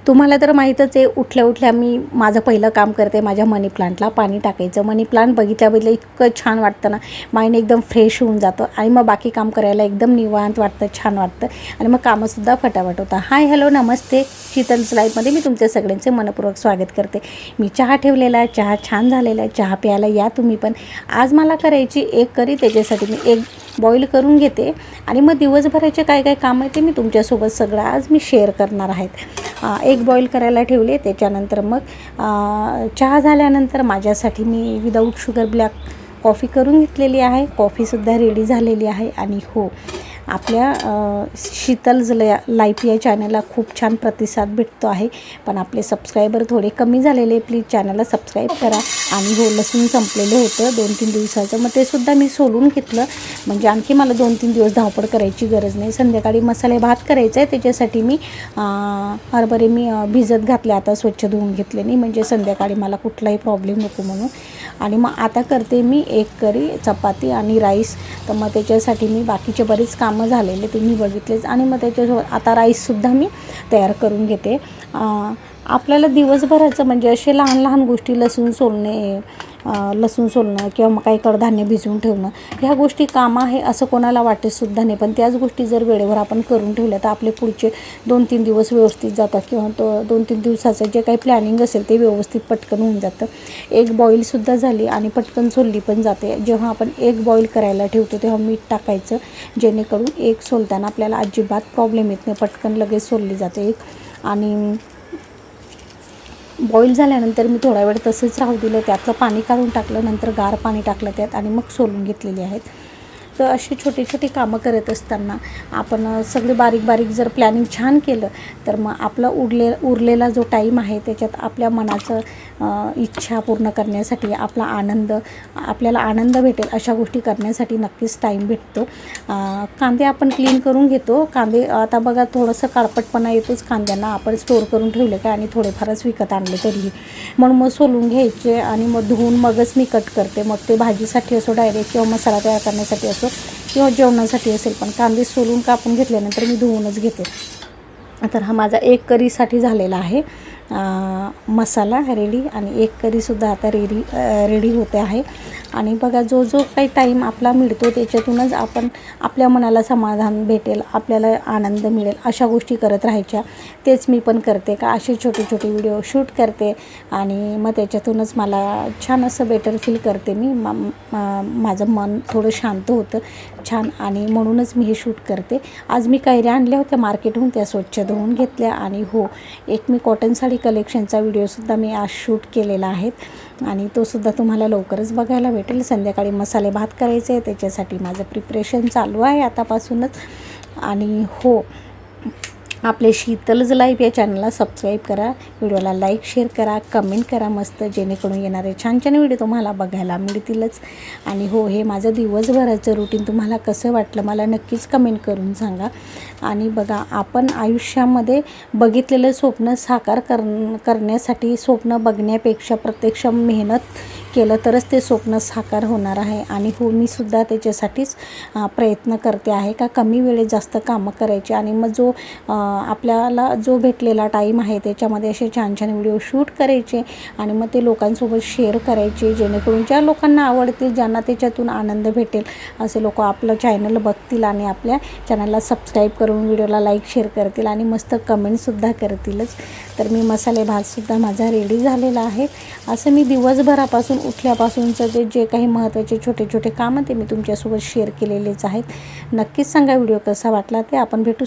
तुम्हाला तर माहीतच आहे, उठल्या उठल्या मी माझं पहिलं काम करते माझ्या मनी प्लांटला पाणी टाकायचं. मनी प्लांट बघितल्या इतकं छान वाटतं ना, माइंड एकदम फ्रेश होऊन जातं आणि मग बाकी काम करायला एकदम निवांत वाटतं, छान वाटतं आणि मग कामंसुद्धा फटाफट होतं. हाय हॅलो नमस्ते, शीतल्स लाईफमध्ये मी तुमच्या सगळ्यांचे मनपूर्वक स्वागत करते. मी चहा ठेवलेला आहे, चहा छान झालेला आहे, चहा प्यायला या तुम्ही पण. आज मला करायची एक करी, त्याच्यासाठी मी एक बॉईल करून घेते आणि मग दिवसभराचे काय काय काम आहे ते मी तुमच्यासोबत सगळं आज मी शेअर करणार आहेत. एक बॉईल करायला ठेवले, त्याच्यानंतर मग चहा झाल्यानंतर माझ्यासाठी मी विदाऊट शुगर ब्लॅक कॉफी करून घेतलेली आहे. कॉफीसुद्धा रेडी झालेली आहे. आणि हो, आपल्या शीतल्स लाईफ या चॅनलला खूप छान प्रतिसाद भेटतो आहे, पण आपले सबस्क्रायबर थोडे कमी झालेले. प्लीज चॅनलला सबस्क्राईब करा. आणि हो, लसूण संपलेलं होतं 2-3 दिवसाचं, मग ते सुद्धा मी सोलून घेतलं, म्हणजे आणखी मला 2-3 दिवस धावपळ करायची गरज नाही. संध्याकाळी मसाले भात करायचा आहे, त्याच्यासाठी मी हरभरे भिजत घातले, आता स्वच्छ धुवून घेतले नाही, म्हणजे संध्याकाळी मला कुठलाही प्रॉब्लेम नको म्हणून. आणि मग आता करते मी एक करी, चपाती आणि राईस. तर मग त्याच्यासाठी मी बाकीचे बरेच कामं झालेले तुम्ही बघितलेच. आणि मग त्याच्यासोबत आता राईससुद्धा मी तयार करून घेते. आपल्याला दिवसभराचं म्हणजे असे लहान लहान गोष्टी, लसूण सोलणं किंवा मग काही कडधान्य भिजवून ठेवणं, ह्या गोष्टी कामं आहे असं कोणाला वाटेतसुद्धा नाही. पण त्याच गोष्टी जर वेळेवर आपण करून ठेवल्या तर आपले पुढचे 2-3 दिवस व्यवस्थित जातात, किंवा 2-3 दिवसाचं जे काही प्लॅनिंग असेल ते व्यवस्थित पटकन होऊन जातं. एक बॉईलसुद्धा झाली आणि पटकन सोलली पण जाते. जेव्हा आपण एक बॉईल करायला ठेवतो तेव्हा मीठ टाकायचं, जेणेकरून एक सोलताना आपल्याला अजिबात प्रॉब्लेम येत नाही, पटकन लगेच सोलली जाते एक. आणि बॉईल झाल्यानंतर मी थोडा वेळ तसंच राहू दिलं, त्यातलं पाणी काढून टाकलं, नंतर गार पाणी टाकलं त्यात आणि मग सोलून घेतलेली आहेत. तर अशी छोटी छोटी कामं करत असताना आपण सगळे बारीक बारीक जर प्लॅनिंग छान केलं तर मग आपला उरलेला जो टाईम आहे त्याच्यात आपल्या मनाचं इच्छा पूर्ण करण्यासाठी, आपल्याला आनंद भेटेल अशा गोष्टी करण्यासाठी नक्कीच टाईम भेटतो. कांदे आपण क्लीन करून घेतो. कांदे आता बघा थोडंसं काळपटपणा येतोच कांद्यांना, आपण स्टोअर करून ठेवले काय आणि थोडेफारच विकत आणले तरीही, म्हणून मग सोलून घ्यायचे आणि मग धुवून मगच मी कट करते. मग ते भाजीसाठी असो डायरेक्ट, किंवा मसाला तयार करण्यासाठी असो, किंवा जेवणासाठी असेल, पण कांदे सोलून कापून घेतल्यानंतर मी धुवूनच घेते. तर हा माझा एक करीसाठी झालेला आहे मसाला रेडी, आणि एक करीसुद्धा आता रेडी होते आहे. आणि बघा जो काही टाईम आपला मिळतो त्याच्यातूनच आपण आपल्या मनाला समाधान भेटेल, आपल्याला आनंद मिळेल अशा गोष्टी करत राहायच्या. तेच मी पण करते, का असे छोटे छोटे व्हिडिओ शूट करते आणि मग त्याच्यातूनच मला छान असं बेटर फील करते मी. माझं मन थोडं शांत होतं छान, आणि म्हणूनच मी हे शूट करते. आज मी कैऱ्या आणल्या होत्या मार्केटहून, त्या स्वच्छ धुवून घेतल्या. आणि हो, एक मी कॉटन साडी कलेक्शनचा व्हिडिओसुद्धा मी आज शूट केलेला आहे आणि तोसुद्धा तुम्हाला लवकरच बघायला भेटेल. संध्याकाळी मसाले भात करायचे, त्याच्यासाठी माझं प्रिपरेशन चालू आहे आतापासूनच. आणि हो, आपले शीतल्स लाईफ या चॅनलला सबस्क्राईब करा, व्हिडिओला लाईक शेअर करा, कमेंट करा मस्त, जेणेकरून येणारे छान छान व्हिडिओ तुम्हाला बघायला मिळतीलच. आणि हो, हे माझं दिवसभराचं रुटीन तुम्हाला कसं वाटलं मला नक्कीच कमेंट करून सांगा. आणि बघा, आपण आयुष्यामध्ये बघितलेलं स्वप्न साकार करण्यासाठी स्वप्न बघण्यापेक्षा प्रत्यक्ष मेहनत केलं तरच ते स्वप्न साकार होणार आहे. आणि हो, मी सुद्धा त्याच्यासाठीच प्रयत्न करते आहे, का कमी वेळेत जास्त कामं करायची आणि मग आपल्याला जो भेटलेला टाईम आहे त्याच्यामध्ये असे छान छान व्हिडिओ शूट करायचे आणि मग ते लोकांसोबत शेअर करायचे, जेणेकरून ज्या लोकांना आवडतील, ज्यांना त्याच्यातून आनंद भेटेल असे लोक आपलं चॅनल बघतील आणि आपल्या चॅनलला सबस्क्राईब करून व्हिडिओला लाईक शेअर करतील आणि मस्त कमेंटसुद्धा करतीलच. तर मी मसाले भातसुद्धा माझा रेडी झालेला आहे. असं मी दिवसभरापासून उठल्यापासूनचं जे काही महत्त्वाचे छोटे छोटे कामं ते मी तुमच्यासोबत शेअर केलेलेच आहेत. नक्कीच सांगा व्हिडिओ कसा वाटला ते. आपण भेटू